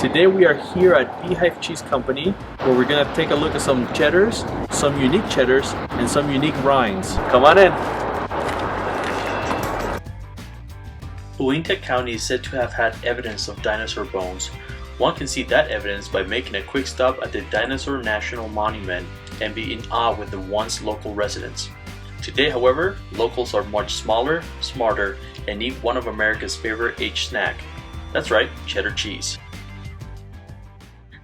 Today we are here at Beehive Cheese Company where we're gonna take a look at some cheddars, some unique cheddars, and some unique rinds. Come on in! Uintah County is said to have had evidence of dinosaur bones. One can see that evidence by making a quick stop at the Dinosaur National Monument and be in awe with the once local residents. Today, however, locals are much smaller, smarter, and eat one of America's favorite aged snack. That's right, cheddar cheese.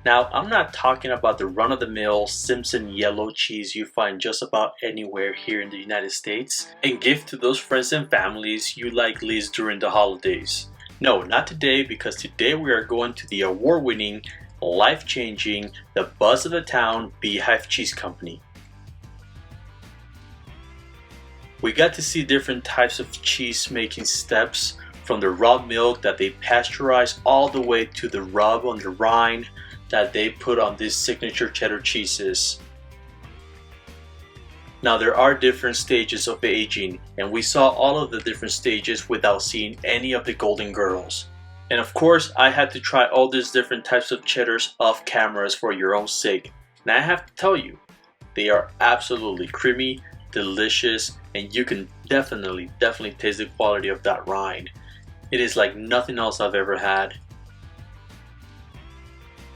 Now, I'm not talking about the run-of-the-mill Simpson yellow cheese you find just about anywhere here in the United States and give to those friends and families you like least during the holidays. No, not today, because today we are going to the award-winning, life-changing, the buzz of the town Beehive Cheese Company. We got to see different types of cheese making steps, from the raw milk that they pasteurize all the way to the rub on the rind that they put on these signature cheddar cheeses. Now there are different stages of aging, and we saw all of the different stages without seeing any of the golden girls. And of course, I had to try all these different types of cheddars off cameras for your own sake. And I have to tell you, they are absolutely creamy, delicious, and you can definitely taste the quality of that rind. It is like nothing else I've ever had.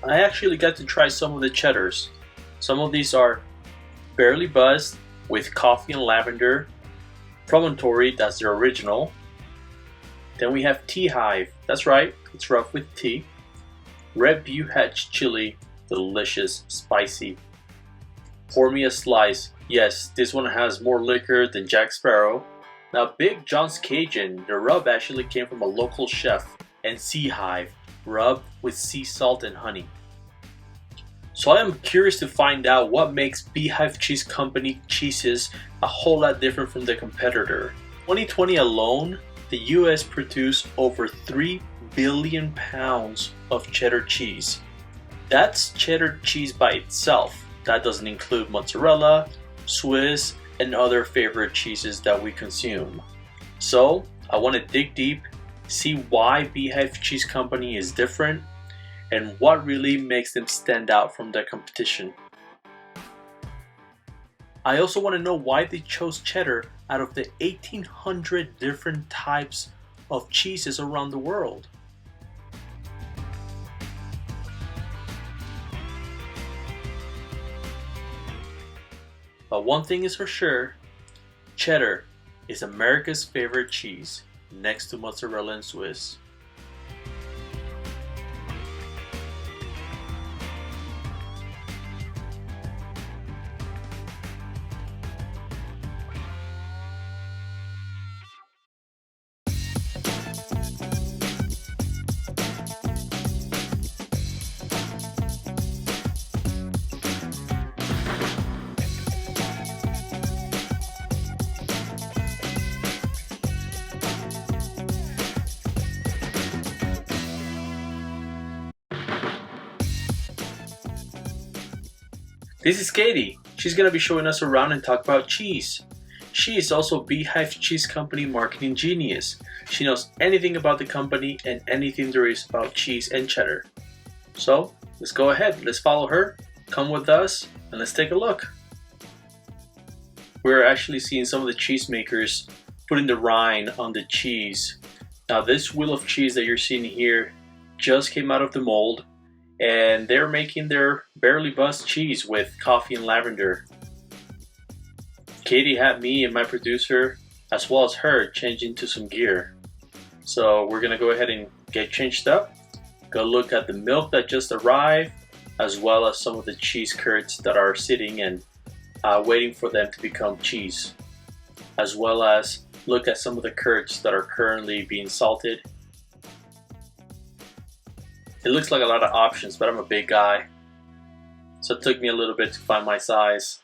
I actually got to try some of the cheddars. Some of these are barely buzzed with coffee and lavender. Promontory, that's the original. Then we have Tea Hive, that's right, it's rough with tea. Red Beehive Chili, delicious, spicy. Pour me a slice. Yes, this one has more liquor than Jack Sparrow. Now Big John's Cajun, the rub actually came from a local chef. And Sea Hive, rubbed with sea salt and honey. So I am curious to find out what makes Beehive Cheese Company cheeses a whole lot different from the competitor. 2020 alone, the US produced over 3 billion pounds of cheddar cheese. That's cheddar cheese by itself. That doesn't include mozzarella, Swiss, and other favorite cheeses that we consume. So I want to dig deep, see why Beehive Cheese Company is different, and what really makes them stand out from their competition. I also want to know why they chose cheddar out of the 1,800 different types of cheeses around the world. But one thing is for sure, cheddar is America's favorite cheese, next to mozzarella and Swiss. This is Katie. She's going to be showing us around and talk about cheese. She is also Beehive Cheese Company marketing genius. She knows anything about the company and anything there is about cheese and cheddar. So let's go ahead, let's follow her, come with us, and let's take a look. We're actually seeing some of the cheesemakers putting the rind on the cheese. Now this wheel of cheese that you're seeing here just came out of the mold, and they're making their barely buzzed cheese with coffee and lavender. Katie had me and my producer, as well as her, change into some gear. So we're gonna go ahead and get changed up, go look at the milk that just arrived, as well as some of the cheese curds that are sitting and waiting for them to become cheese, as well as look at some of the curds that are currently being salted. It looks like a lot of options, but I'm a big guy, so it took me a little bit to find my size.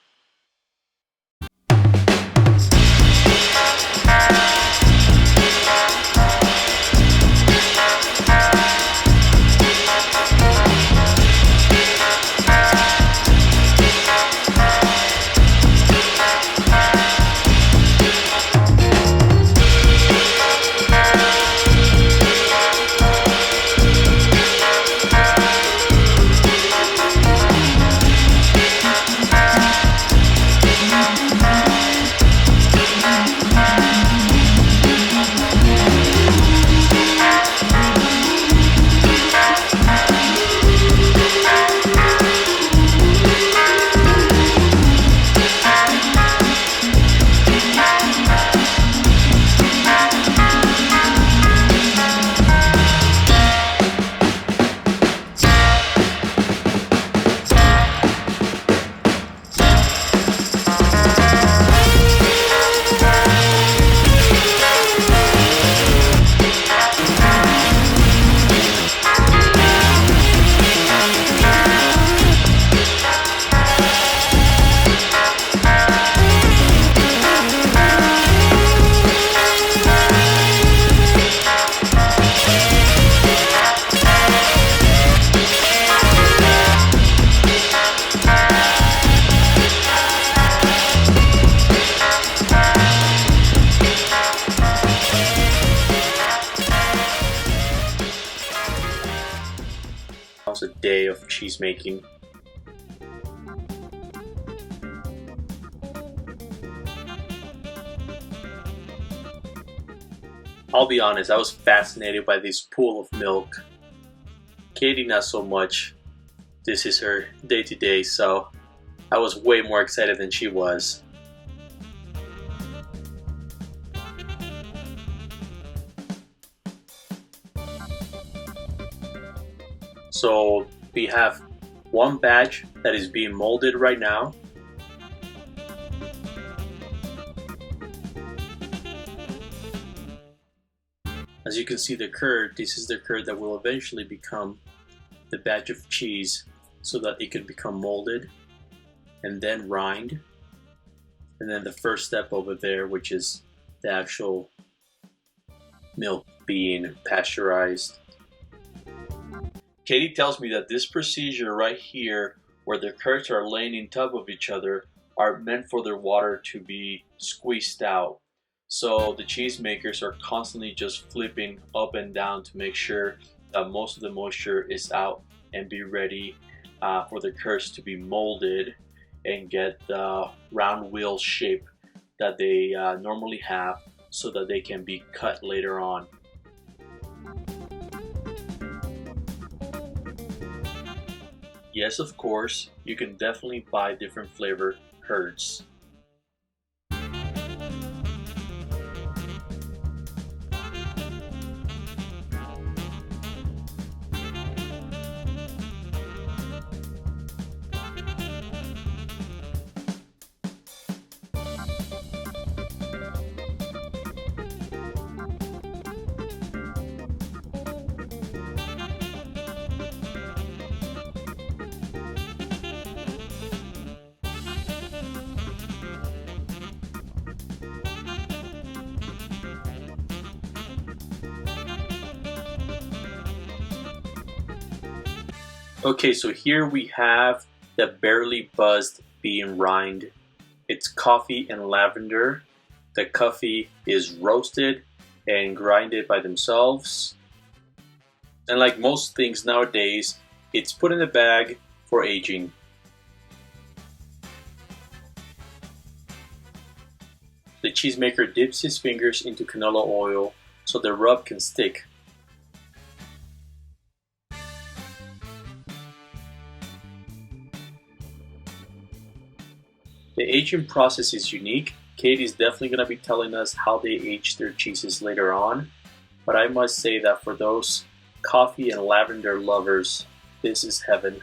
day of cheese making. I'll be honest, I was fascinated by this pool of milk. Katie not so much. This is her day-to-day, so I was way more excited than she was. So we have one batch that is being molded right now. As you can see the curd, this is the curd that will eventually become the batch of cheese so that it could become molded and then rind. And then the first step over there, which is the actual milk being pasteurized. Katie tells me that this procedure right here, where the curds are laying on top of each other, are meant for their water to be squeezed out. So the cheese makers are constantly just flipping up and down to make sure that most of the moisture is out and be ready for the curds to be molded and get the round wheel shape that they normally have so that they can be cut later on. Yes, of course, you can definitely buy different flavor curds. Okay, so here we have the barely buzzed bean rind. It's coffee and lavender. The coffee is roasted and grinded by themselves. And like most things nowadays, it's put in a bag for aging. The cheesemaker dips his fingers into canola oil so the rub can stick. The aging process is unique. Katie's definitely going to be telling us how they age their cheeses later on, but I must say that for those coffee and lavender lovers, this is heaven.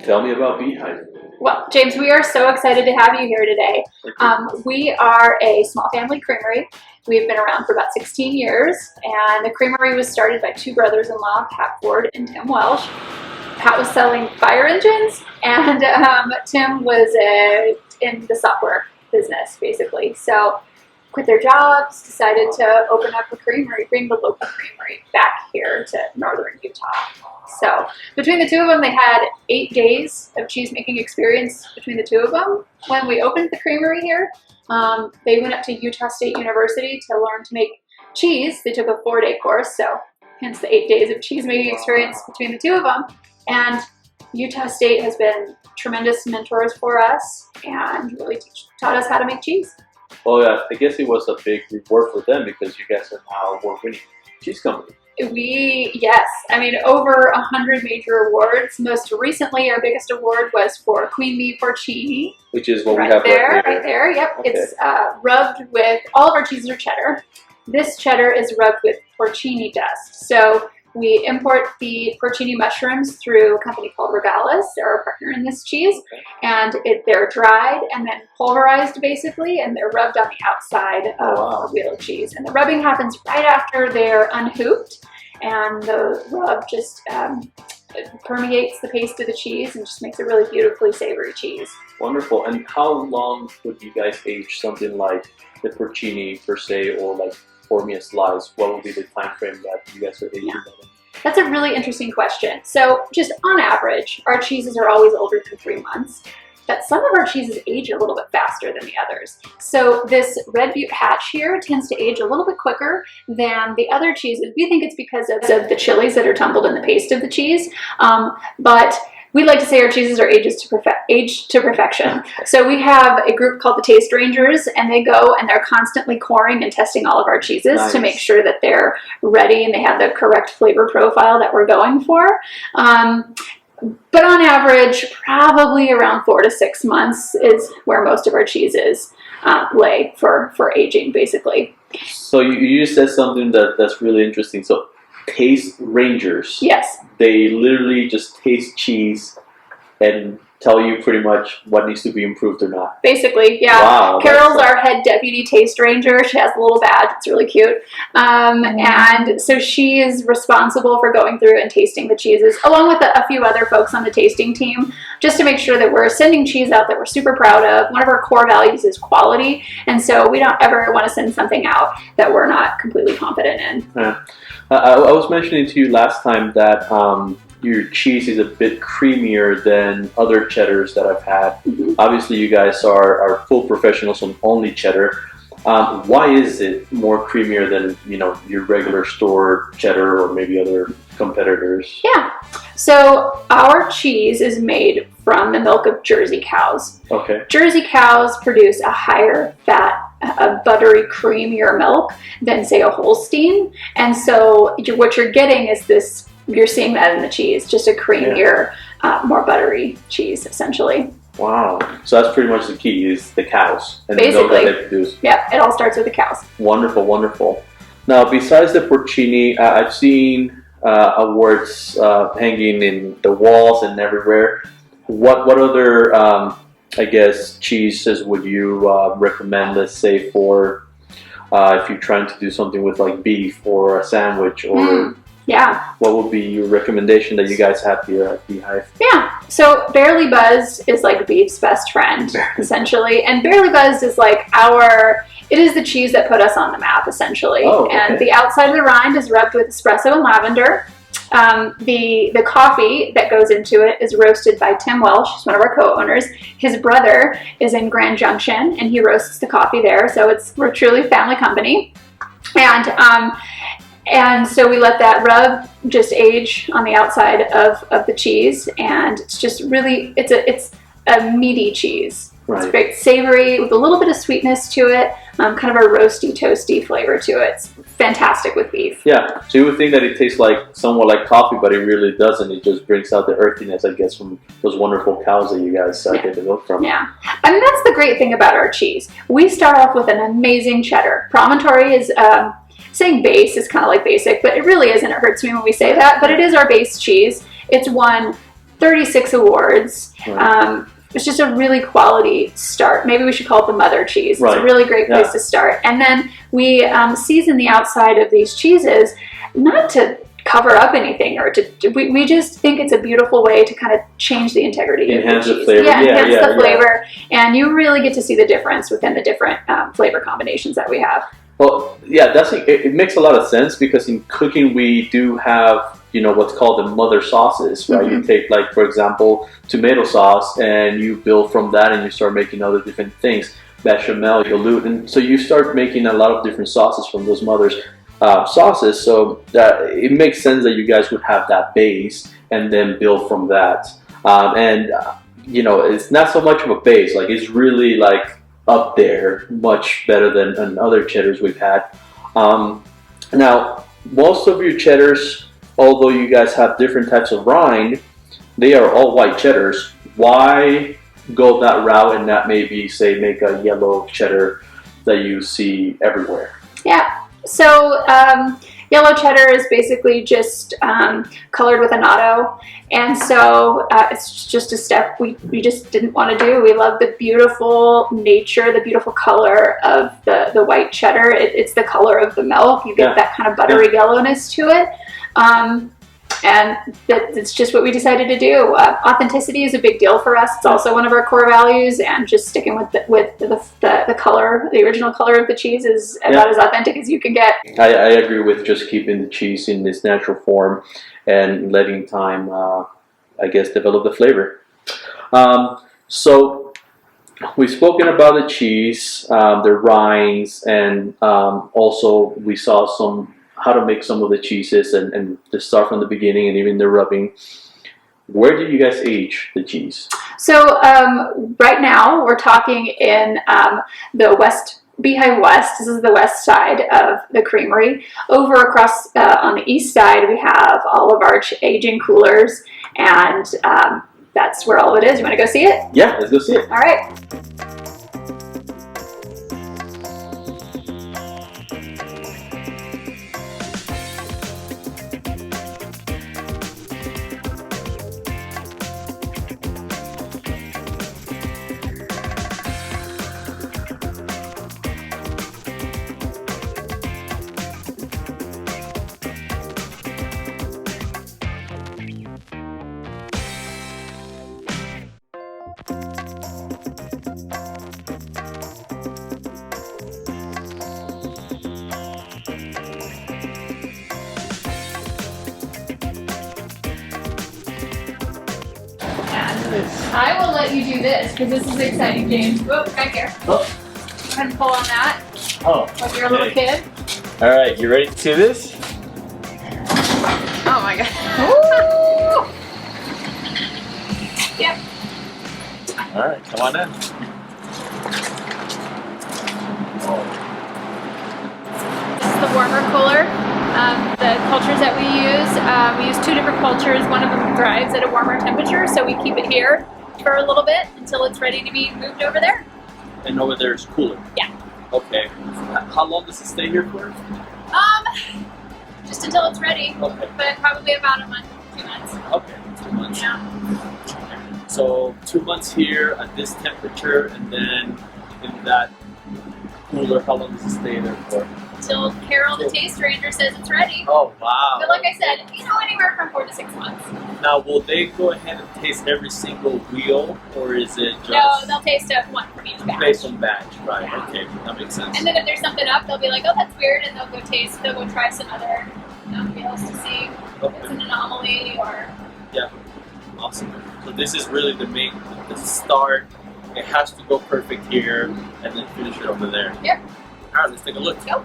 Tell me about Beehive. Well, James, we are so excited to have you here today. We are a small family creamery. We've been around for about 16 years, and the creamery was started by two brothers-in-law, Pat Ford and Tim Welsh. Pat was selling fire engines, and Tim was in the software business, basically. So quit their jobs, decided to open up a creamery, bring the local creamery back here to northern Utah. So between the two of them, they had 8 days of cheese making experience between the two of them. When we opened the creamery here, they went up to Utah State University to learn to make cheese. They took a 4-day course, so hence the 8 days of cheese making experience between the two of them. And Utah State has been tremendous mentors for us and really taught us how to make cheese. Well, yeah, I guess it was a big reward for them because you guys are now award-winning cheese company. Yes, I mean, over 100 major awards. Most recently, our biggest award was for Queen Bee Porcini. Which is what right we have there, right here. Right there, yep. Okay. It's rubbed with, all of our cheeses are cheddar. This cheddar is rubbed with porcini dust. So we import the porcini mushrooms through a company called Regalis. They're our partner in this cheese. Okay. And they're dried and then pulverized, basically, and they're rubbed on the outside of a wheel of cheese. And the rubbing happens right after they're unhooped. And the rub just permeates the paste of the cheese and just makes a really beautifully savory cheese. Wonderful. And how long would you guys age something like the porcini per se, or like Formia slice? What would be the time frame that you guys are aging that in? That's a really interesting question. So just on average, our cheeses are always older than 3 months, but some of our cheeses age a little bit faster than the others. So this Red Butte Hatch here tends to age a little bit quicker than the other cheeses. We think it's because of the chilies that are tumbled in the paste of the cheese, but we like to say our cheeses are aged to perfection. So we have a group called the Taste Rangers, and they go and they're constantly coring and testing all of our cheeses to make sure that they're ready and they have the correct flavor profile that we're going for. But on average, probably around 4 to 6 months is where most of our cheeses lay for aging, basically. So you just said something that's really interesting. So Taste Rangers. Yes. They literally just taste cheese and tell you pretty much what needs to be improved or not. Basically, yeah. Wow, Carol's our head deputy taste ranger. She has a little badge. It's really cute. And so she is responsible for going through and tasting the cheeses, along with a few other folks on the tasting team, just to make sure that we're sending cheese out that we're super proud of. One of our core values is quality, and so we don't ever want to send something out that we're not completely confident in. Yeah. I was mentioning to you last time that your cheese is a bit creamier than other cheddars that I've had. Mm-hmm. Obviously, you guys are full professionals on only cheddar. Why is it more creamier than your regular store cheddar or maybe other competitors? Yeah. So our cheese is made from the milk of Jersey cows. Okay. Jersey cows produce a higher fat, a buttery, creamier milk than, say, a Holstein. And so what you're getting is this, you're seeing that in the cheese, just a creamier, more buttery cheese, essentially. Wow. So that's pretty much the key, is the cows and the milk that they produce. Yeah, it all starts with the cows. Wonderful, wonderful. Now, besides the porcini, I've seen awards hanging in the walls and everywhere. What other, I guess, cheeses would you recommend, let's say, for if you're trying to do something with like beef or a sandwich, or yeah, what would be your recommendation that you guys have here at Beehive? Yeah, so Barely Buzzed is like beef's best friend, essentially. And Barely Buzzed is like it is the cheese that put us on the map, essentially. Oh, okay. And the outside of the rind is rubbed with espresso and lavender. The coffee that goes into it is roasted by Tim Welsh, who's one of our co-owners. His brother is in Grand Junction, and he roasts the coffee there. So we're truly a family company. And so we let that rub just age on the outside of the cheese, and it's just really, it's a meaty cheese. Right. It's very savory with a little bit of sweetness to it, kind of a roasty, toasty flavor to it. It's fantastic with beef. Yeah, so you would think that it tastes somewhat like coffee, but it really doesn't. It just brings out the earthiness, I guess, from those wonderful cows that you guys get the milk from. Yeah, I mean, that's the great thing about our cheese. We start off with an amazing cheddar. Promontory is... saying base is kind of like basic, but it really isn't. It hurts me when we say that, but it is our base cheese. It's won 36 awards. Right. it's just a really quality start. Maybe we should call it the mother cheese. Right. It's a really great place to start. And then we season the outside of these cheeses, not to cover up anything or we just think it's a beautiful way to kind of change the integrity of the cheese. Flavor. Enhance the flavor, and you really get to see the difference within the different flavor combinations that we have. Well, yeah, it makes a lot of sense, because in cooking we do have, you know, what's called the mother sauces, right? You take, like, for example, tomato sauce, and you build from that, and you start making other different things, bechamel, yogurt, and so you start making a lot of different sauces from those mothers sauces. So that it makes sense that you guys would have that base and then build from that. You know, it's not so much of a base, like it's really like up there, much better than other cheddars we've had. Now, most of your cheddars, although you guys have different types of rind, they are all white cheddars. Why go that route and not maybe, say, make a yellow cheddar that you see everywhere? Yeah, so yellow cheddar is basically just colored with annatto, and so it's just a step we just didn't want to do. We love the beautiful nature, the beautiful color of the white cheddar. It's the color of the milk. You get that kind of buttery yellowness to it. And it's just what we decided to do. Authenticity is a big deal for us. It's also one of our core values, and just sticking with the color, the original color of the cheese is about as authentic as you can get. I agree with just keeping the cheese in its natural form and letting time, I guess, develop the flavor. So we've spoken about the cheese, the rinds, and also we saw how to make some of the cheeses and to start from the beginning, and even the rubbing. Where do you guys age the cheese? So right now we're talking in the West, Beehive West. This is the west side of the creamery. Over across on the east side, we have all of our aging coolers, and that's where all of it is. You want to go see it? Yeah, let's go see it. All right. I will let you do this because this is exciting, James. Whoop, back here. Oh. Go ahead and pull on that. Oh. Like you're a little kid. All right, you ready to see this? Oh my god. Ooh. Yep. All right, come on in. This is the warmer cooler. The cultures that we use two different cultures. One of them thrives at a warmer temperature, so we keep it here for a little bit until it's ready to be moved over there. And over there is cooler? Yeah. Okay. How long does it stay here for? Just until it's ready. Okay. But probably about a month, 2 months. Okay, 2 months. Yeah. So 2 months here at this temperature, and then in that cooler, how long does it stay there for? Until Carol, the taste ranger, says it's ready. Oh, wow. But like I said, anywhere from 4 to 6 months. Now, will they go ahead and taste every single wheel, or is it just... No, they'll taste one from each batch. Based on batch, right? Okay, that makes sense. And then if there's something up, they'll be like, "Oh, that's weird," and they'll go try some other meals to see if it's an anomaly or. Yeah, awesome. So this is really the start. It has to go perfect here, and then finish it over there. Yep. All right, let's take a look. Go.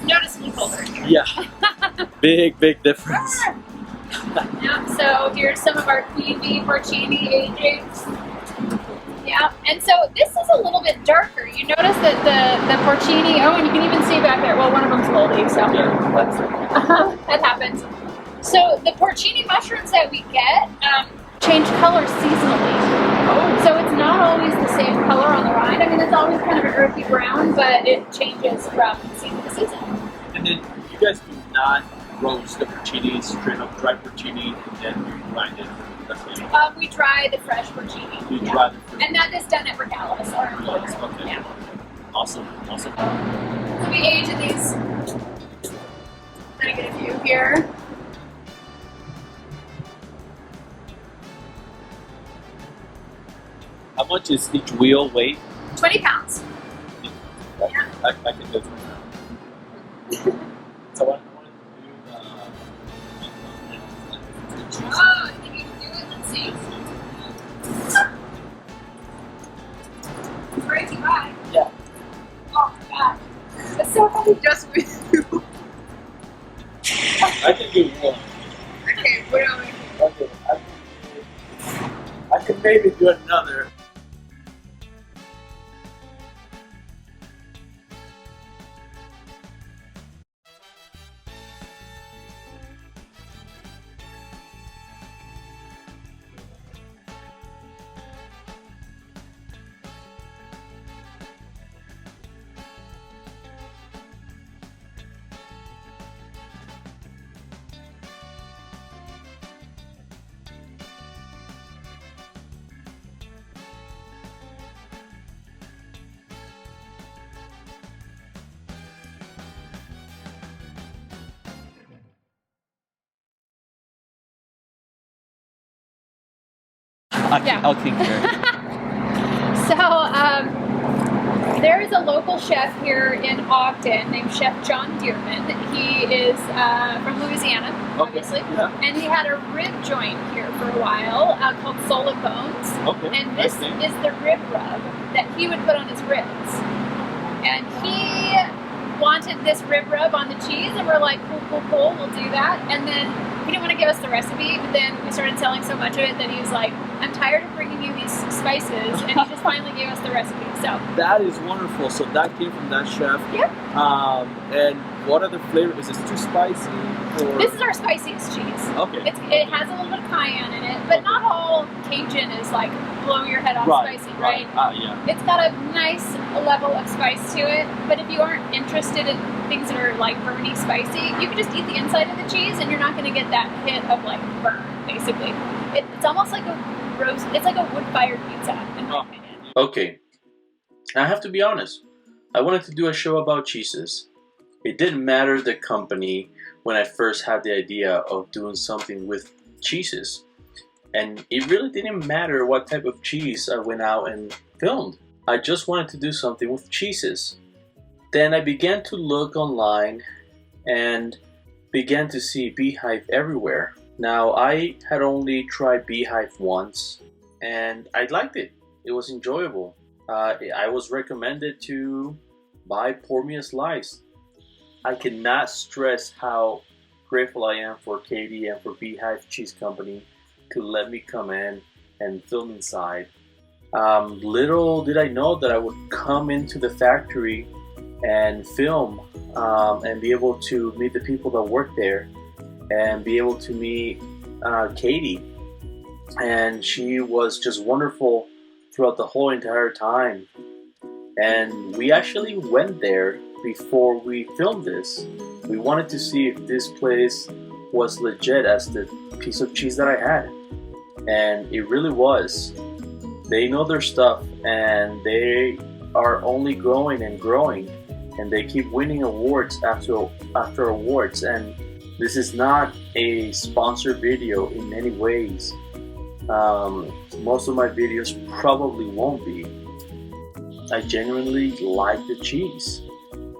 Noticeably colder. Yeah. Big difference. Yeah, so here's some of our queen bee porcini agings. Yeah, and so this is a little bit darker. You notice that the porcini, and you can even see back there, well, one of them's moldy, so that happens. So the porcini mushrooms that we get change color seasonally. Oh. So it's not always the same color on the rind. I mean, it's always kind of an earthy brown, but it changes from season to season. And then you guys do not roast the porcini, straight up dry porcini, and then you grind it. That's it. We dry the fresh porcini. You dry the fruit. And that is done at Regalis, our employer. Okay. Yeah. Awesome. Awesome. So we age in these. I'm gonna get a few here. How much is each wheel weight? 20 pounds. Yeah. I can do it. So I want to do. Oh, I think you can do it. Let's see. It's crazy high. Yeah. Oh my god. That's so heavy just with you. I can do one. Okay, what else? Okay. I can maybe do another. I'll take care. So, there is a local chef here in Ogden named Chef John Dearman. He is from Louisiana, obviously. Yeah. And he had a rib joint here for a while called Soul and Bones. Okay. And this is the rib rub that he would put on his ribs. And he wanted this rib rub on the cheese, and we're like, cool, we'll do that. And then he didn't want to give us the recipe, but then we started selling so much of it that he was like, I'm tired of bringing you these spices, and he just finally gave us the recipe. So that is wonderful. So that came from that chef. Yep. And what are the flavors? Is this too spicy? Or? This is our spiciest cheese. Okay. It has a little bit of cayenne in it, but not all Cajun is like blow your head off spicy, right? Yeah. It's got a nice level of spice to it, but if you aren't interested in things that are like burny spicy, you can just eat the inside of the cheese and you're not going to get that hit of like burn, basically. It's almost like a roast, it's like a wood-fired pizza, in my opinion. Okay. I have to be honest. I wanted to do a show about cheeses. It didn't matter the company when I first had the idea of doing something with cheeses. And it really didn't matter what type of cheese I went out and filmed. I just wanted to do something with cheeses. Then I began to look online and began to see Beehive everywhere. Now, I had only tried Beehive once and I liked it. It was enjoyable. I was recommended to buy Pour Me a Slice. I cannot stress how grateful I am for Katie and for Beehive Cheese Company to let me come in and film inside. Little did I know that I would come into the factory and film and be able to meet the people that work there and be able to meet Katie. And she was just wonderful throughout the whole entire time. And we actually went there before we filmed this. We wanted to see if this place was legit as the piece of cheese that I had. And it really was. They know their stuff and they are only growing and growing, and they keep winning awards after awards. And this is not a sponsored video in many ways. Most of my videos probably won't be. I genuinely like the cheese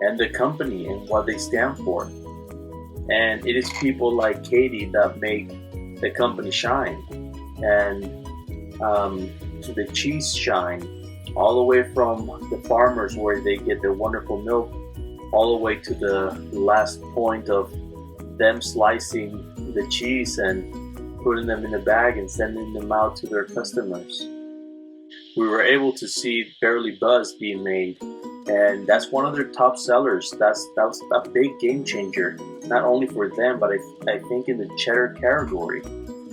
and the company and what they stand for. And it is people like Katie that make the company shine and the cheese shine, all the way from the farmers where they get their wonderful milk all the way to the last point of them slicing the cheese and putting them in a bag and sending them out to their customers. We were able to see Barely Buzz being made, and that's one of their top sellers. That was a big game changer, not only for them, but I think in the cheddar category.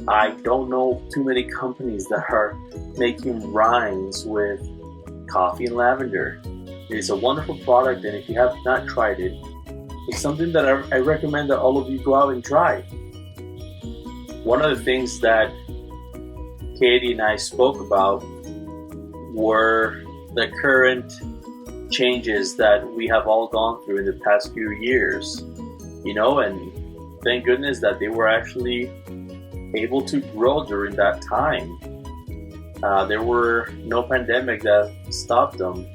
I don't know too many companies that are making rinds with coffee and lavender. It is a wonderful product, and if you have not tried it, it's something that I recommend that all of you go out and try. One of the things that Katie and I spoke about were the current changes that we have all gone through in the past few years, and thank goodness that they were actually able to grow during that time. There were no pandemic that stopped them.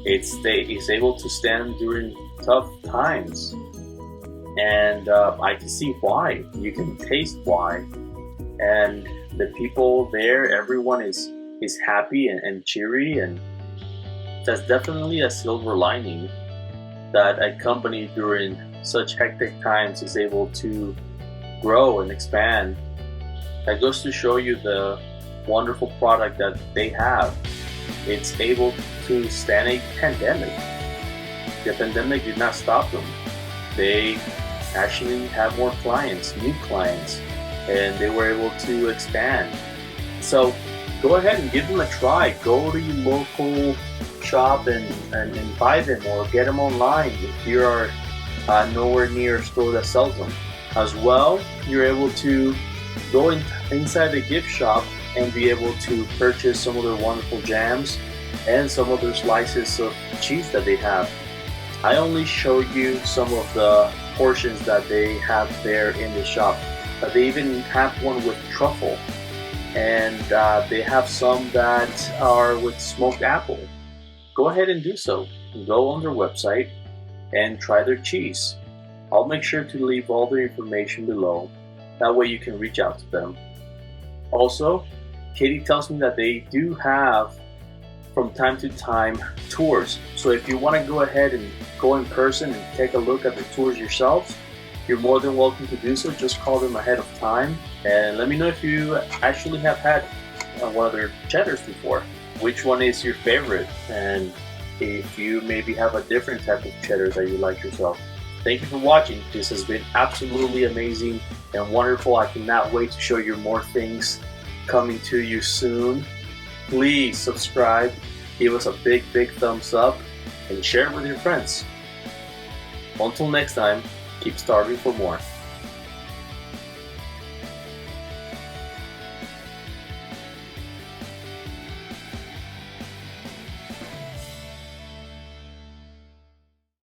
It's able to stand during tough times, and I can see why. You can taste why, and the people there, everyone is happy and cheery, and that's definitely a silver lining that a company during such hectic times is able to grow and expand. That goes to show you the wonderful product that they have. It's able to stand a pandemic. The pandemic did not stop them. They actually have more clients, new clients, and they were able to expand. So go ahead and give them a try. Go to your local shop and buy them, or get them online if you are nowhere near a store that sells them. As well, you're able to go inside the gift shop and be able to purchase some of their wonderful jams and some of their slices of cheese that they have. I only show you some of the portions that they have there in the shop, but they even have one with truffle, and they have some that are with smoked apple. Go ahead and do so. Go on their website and try their cheese. I'll make sure to leave all their information below. That way you can reach out to them. Also, Katie tells me that they do have, from time to time, tours. So if you want to go ahead and go in person and take a look at the tours yourselves, you're more than welcome to do so. Just call them ahead of time and let me know if you actually have had one of their cheddars before. Which one is your favorite, and if you maybe have a different type of cheddar that you like yourself. Thank you for watching. This has been absolutely amazing and wonderful. I cannot wait to show you more things coming to you soon. Please subscribe, give us a big thumbs up, and share it with your friends. Until next time, keep starving for more.